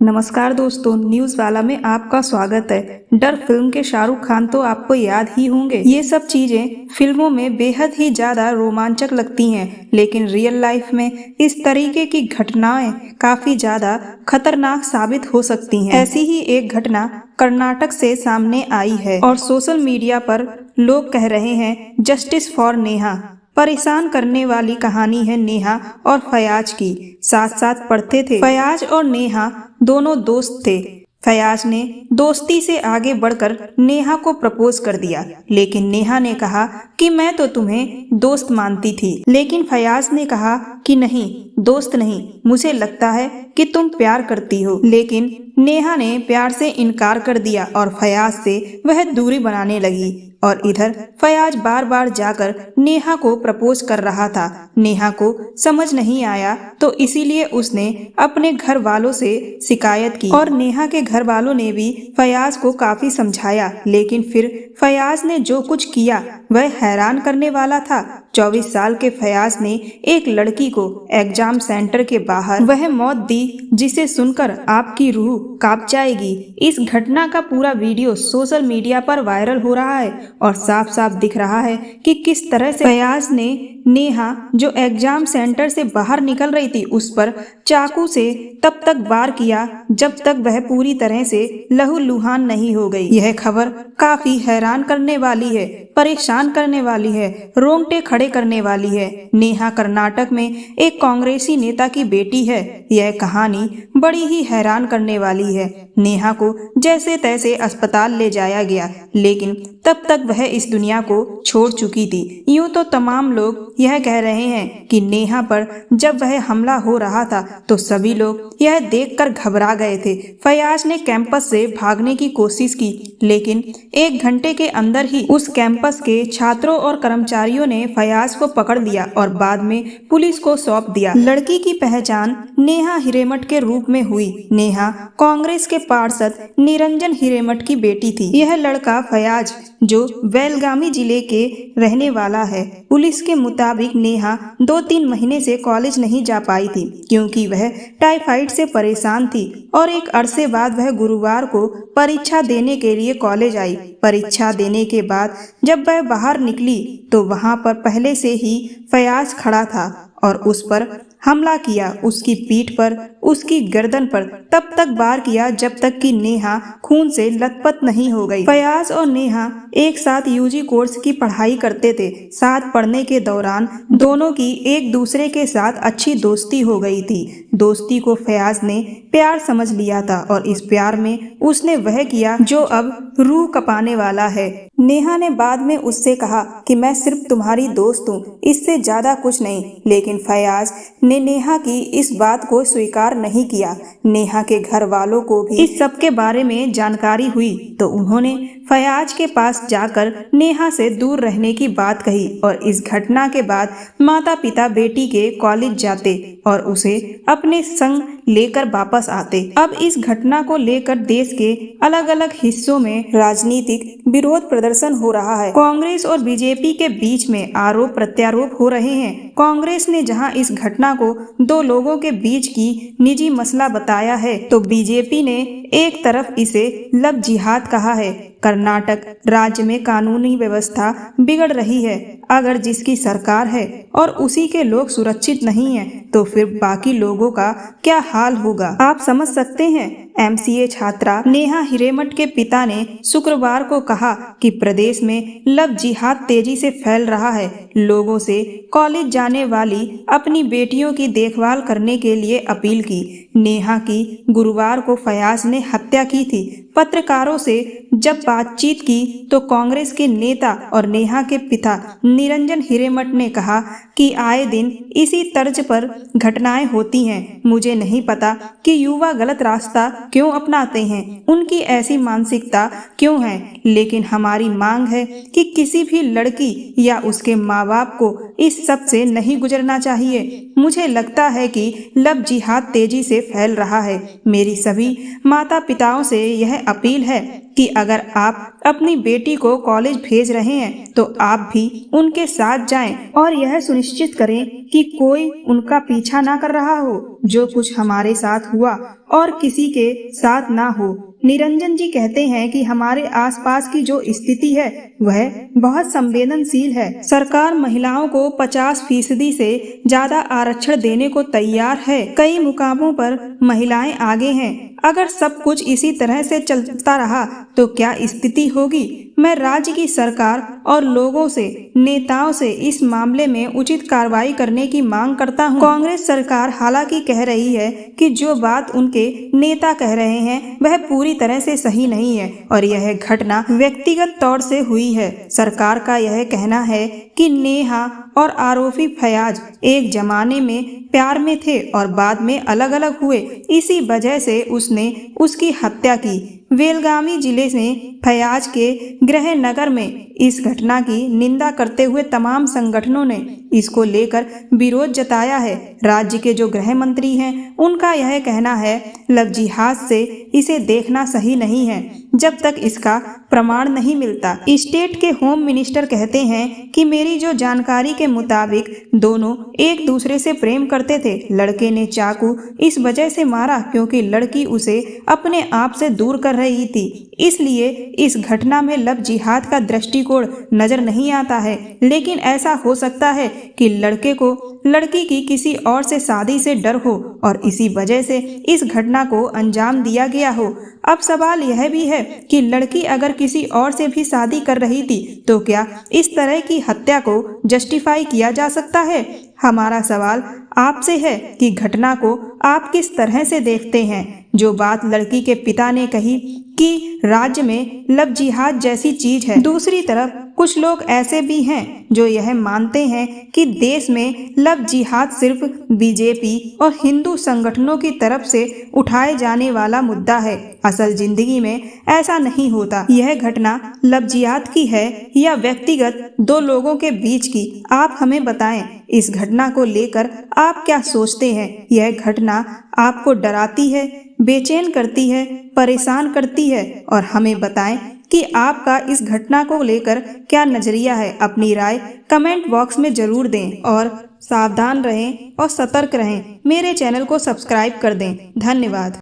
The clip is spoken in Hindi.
नमस्कार दोस्तों, न्यूज वाला में आपका स्वागत है। डर फिल्म के शाहरुख खान तो आपको याद ही होंगे। ये सब चीजें फिल्मों में बेहद ही ज्यादा रोमांचक लगती हैं, लेकिन रियल लाइफ में इस तरीके की घटनाएं काफी ज्यादा खतरनाक साबित हो सकती हैं। ऐसी ही एक घटना कर्नाटक से सामने आई है और सोशल मीडिया पर लोग कह रहे हैं जस्टिस फॉर नेहा। परेशान करने वाली कहानी है नेहा और फयाज की। साथ साथ पढ़ते थे। फयाज और नेहा दोनों दोस्त थे। फयाज ने दोस्ती से आगे बढ़कर नेहा को प्रपोज कर दिया, लेकिन नेहा ने कहा कि मैं तो तुम्हें दोस्त मानती थी। लेकिन फयाज ने कहा कि नहीं, दोस्त नहीं, मुझे लगता है कि तुम प्यार करती हो। लेकिन नेहा ने प्यार से इनकार कर दिया और फयाज से वह दूरी बनाने लगी। और इधर फयाज बार बार जाकर नेहा को प्रपोज कर रहा था। नेहा को समझ नहीं आया, तो इसीलिए उसने अपने घर वालों से शिकायत की और नेहा के घर वालों ने भी फयाज को काफी समझाया। लेकिन फिर फयाज ने जो कुछ किया वह हैरान करने वाला था। 24 साल के फयाज ने एक लड़की को एग्जाम सेंटर के बाहर वह मौत दी जिसे सुनकर आपकी रूह कांप जाएगी। इस घटना का पूरा वीडियो सोशल मीडिया पर वायरल हो रहा है और साफ साफ दिख रहा है कि किस तरह से फयाज ने नेहा जो एग्जाम सेंटर से बाहर निकल रही थी उस पर चाकू से तब तक वार किया जब तक वह पूरी तरह से लहूलुहान नहीं हो गई। यह खबर काफी हैरान करने वाली है, परेशान करने वाली है, रोंगटे खड़े करने वाली है। नेहा कर्नाटक में एक कांग्रेसी नेता की बेटी है। यह कहानी बड़ी ही हैरान करने वाली है। नेहा को जैसे तैसे अस्पताल ले जाया गया, लेकिन तब तक वह इस दुनिया को छोड़ चुकी थी। यूं तो तमाम लोग यह कह रहे हैं कि नेहा पर जब वह हमला हो रहा था तो सभी लोग यह देखकर घबरा गए थे। फयाज ने कैंपस से भागने की कोशिश की, लेकिन 1 घंटे के अंदर ही उस कैंपस के छात्रों और कर्मचारियों ने फयाज को पकड़ लिया और बाद में पुलिस को सौंप दिया। लड़की की पहचान नेहा हिरेमठ के रूप में हुई। नेहा कांग्रेस के पार्षद निरंजन हिरेमठ की बेटी थी। यह लड़का फयाज जो बेलगामी जिले के रहने वाला है। पुलिस के मुताबिक नेहा 2-3 महीने से कॉलेज नहीं जा पाई थी क्योंकि वह टाइफाइड से परेशान थी और एक अरसे बाद वह गुरुवार को परीक्षा देने के लिए कॉलेज आई। परीक्षा देने के बाद जब वह बाहर निकली तो वहां पर पहले से ही फयाज खड़ा था और उस पर हमला किया। उसकी पीठ पर, उसकी गर्दन पर तब तक वार किया जब तक कि नेहा खून से लथपथ नहीं हो गई। फयाज और नेहा एक साथ यूजी कोर्स की पढ़ाई करते थे। साथ पढ़ने के दौरान दोनों की एक दूसरे के साथ अच्छी दोस्ती हो गई थी। दोस्ती को फयाज ने प्यार समझ लिया था और इस प्यार में उसने वह किया जो अब रूह कपाने वाला है। नेहा ने बाद में उससे कहा कि मैं सिर्फ तुम्हारी दोस्त हूँ, इससे ज्यादा कुछ नहीं। लेकिन फयाज ने नेहा की इस बात को स्वीकार नहीं किया। नेहा के घर वालों को भी इस सब के बारे में जानकारी हुई तो उन्होंने फयाज के पास जाकर नेहा से दूर रहने की बात कही और इस घटना के बाद माता पिता बेटी के कॉलेज जाते और उसे अपने संग लेकर वापस आते। अब इस घटना को लेकर देश के अलग अलग हिस्सों में राजनीतिक विरोध प्रदर्शन हो रहा है। कांग्रेस और बीजेपी के बीच में आरोप प्रत्यारोप हो रहे हैं। कांग्रेस ने जहां इस घटना को 2 लोगों के बीच की निजी मसला बताया है तो बीजेपी ने एक तरफ इसे लव जिहाद कहा है। कर्नाटक राज्य में कानूनी व्यवस्था बिगड़ रही है। अगर जिसकी सरकार है और उसी के लोग सुरक्षित नहीं हैं, तो फिर बाकी लोगों का क्या हाल होगा, आप समझ सकते हैं। एमसीए छात्रा नेहा हिरेमठ के पिता ने शुक्रवार को कहा कि प्रदेश में लव जिहाद तेजी से फैल रहा है। लोगों से कॉलेज जाने वाली अपनी बेटियों की देखभाल करने के लिए अपील की। नेहा की गुरुवार को फयाज ने हत्या की थी। पत्रकारों से जब बातचीत की तो कांग्रेस के नेता और नेहा के पिता निरंजन हिरेमठ ने कहा कि आए दिन इसी तर्ज पर घटनाएं होती हैं। मुझे नहीं पता कि युवा गलत रास्ता क्यों अपनाते हैं, उनकी ऐसी मानसिकता क्यों है, लेकिन हमारी मांग है कि किसी भी लड़की या उसके माँ बाप को इस सब से नहीं गुजरना चाहिए। मुझे लगता है कि लव जिहाद तेजी से फैल रहा है। मेरी सभी माता पिताओं से यह अपील है कि अगर आप अपनी बेटी को कॉलेज भेज रहे हैं तो आप भी उनके साथ जाएं और यह सुनिश्चित करें कि कोई उनका पीछा ना कर रहा हो। जो कुछ हमारे साथ हुआ और किसी के साथ ना हो। निरंजन जी कहते हैं कि हमारे आसपास की जो स्थिति है वह बहुत संवेदनशील है। सरकार महिलाओं को 50% से ज्यादा आरक्षण देने को तैयार है। कई मुकामों पर महिलाएं आगे हैं। अगर सब कुछ इसी तरह से चलता रहा तो क्या स्थिति होगी। मैं राज्य की सरकार और लोगों से, नेताओं से इस मामले में उचित कार्रवाई करने की मांग करता हूं। कांग्रेस सरकार हालांकि कह रही है कि जो बात उनके नेता कह रहे हैं वह पूरी तरह से सही नहीं है और यह घटना व्यक्तिगत तौर से हुई है। सरकार का यह कहना है कि नेहा और आरोपी फयाज एक जमाने में प्यार में थे और बाद में अलग अलग हुए। इसी वजह से उसने उसकी हत्या की। बेलगावी जिले में फयाज के गृह नगर में इस घटना की निंदा करते हुए तमाम संगठनों ने इसको लेकर विरोध जताया है। राज्य के जो गृह मंत्री हैं उनका यह कहना है लव जिहाद से इसे देखना सही नहीं है जब तक इसका प्रमाण नहीं मिलता। स्टेट के होम मिनिस्टर कहते हैं कि मेरी जो जानकारी के मुताबिक दोनों एक दूसरे से प्रेम करते थे। लड़के ने चाकू इस वजह से मारा क्योंकि लड़की उसे अपने आप से दूर कर रही थी। इसलिए इस घटना में लव जिहाद का दृष्टिकोण नजर नहीं आता है। लेकिन ऐसा हो सकता है कि लड़के को लड़की की किसी और से शादी से डर हो और इसी वजह से इस घटना को अंजाम दिया गया हो। अब सवाल यह भी है कि लड़की अगर किसी और से भी शादी कर रही थी तो क्या इस तरह की हत्या को जस्टिफाई किया जा सकता है। हमारा सवाल आपसे है कि घटना को आप किस तरह से देखते हैं। जो बात लड़की के पिता ने कही कि राज्य में लव जिहाद जैसी चीज है, दूसरी तरफ कुछ लोग ऐसे भी हैं जो यह मानते हैं कि देश में लव जिहाद सिर्फ बीजेपी और हिंदू संगठनों की तरफ से उठाए जाने वाला मुद्दा है। असल जिंदगी में ऐसा नहीं होता। यह घटना लव जिहाद की है या व्यक्तिगत दो लोगों के बीच की, आप हमें बताएं। इस घटना को लेकर आप क्या सोचते हैं। यह घटना आपको डराती है, बेचैन करती है, परेशान करती है और हमें बताएं कि आपका इस घटना को लेकर क्या नजरिया है। अपनी राय कमेंट बॉक्स में जरूर दें और सावधान रहें और सतर्क रहें। मेरे चैनल को सब्सक्राइब कर दें। धन्यवाद।